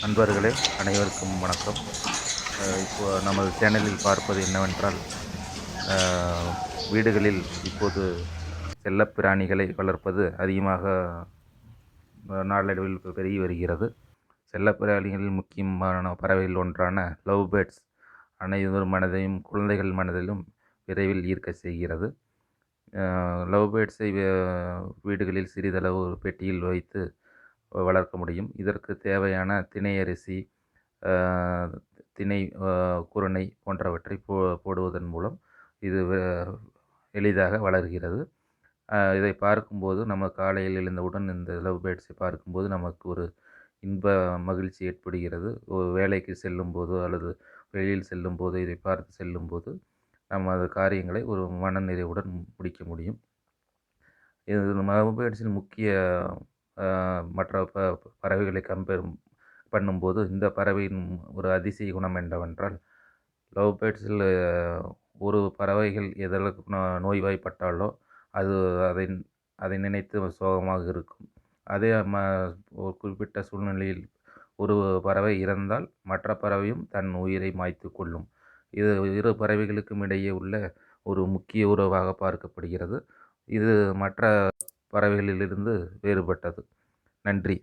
நண்பர்களே, அனைவருக்கும் வணக்கம். இப்போ நமது சேனலில் பார்ப்பது என்னவென்றால், அ வீடுகளில் இப்போது செல்லப்பிராணிகளை வளர்ப்பது அதிகமாக நாளடைவில் பெருகி வருகிறது. செல்லப்பிராணிகளில் முக்கியமான பறவைகள் ஒன்றான லவ் பேர்ட்ஸ் அனைவர் மனதையும், குழந்தைகள் மனதிலும் விரைவில் ஈர்க்கச் செய்கிறது. லவ் பேர்ட்ஸை வீடுகளில் சிறிதளவு ஒரு பெட்டியில் வைத்து வளர்க்க முடியும். இதற்கு தேவையான தினை அரிசி, அ தினை, குருணை போன்றவற்றை போடுவதன் மூலம் இது எளிதாக வளர்கிறது. இதை பார்க்கும்போது நம்ம காலையில் எழுந்தவுடன் இந்த லவ் பேர்ட்ஸை பார்க்கும்போது நமக்கு ஒரு இன்ப மகிழ்ச்சி ஏற்படுகிறது. ஒரு வேலைக்கு செல்லும்போதோ அல்லது வெளியில் செல்லும்போது இதை பார்த்து செல்லும்போது நமது காரியங்களை ஒரு மனநிறைவுடன் முடிக்க முடியும். இது லவ் பேர்ட்ஸின் முக்கிய மற்ற பறவைகளை கம்பேர் பண்ணும்போது இந்த பறவையின் ஒரு அதிசய குணம் என்னவென்றால், லவ் பேர்ட்ஸில் ஒரு பறவைகள் எதற்கு நோய்வாய்ப்பட்டாலோ அது அதை அதை நினைத்து சோகமாக இருக்கும். அதே ஒரு குறிப்பிட்ட சூழ்நிலையில் ஒரு பறவை இறந்தால் மற்ற பறவையும் தன் உயிரை மாய்த்து கொள்ளும். இது இரு பறவைகளுக்கும் இடையே உள்ள ஒரு முக்கிய உறவாக பார்க்கப்படுகிறது. இது மற்ற பறவைகளிலிருந்து வேறுபட்டது. நன்றி.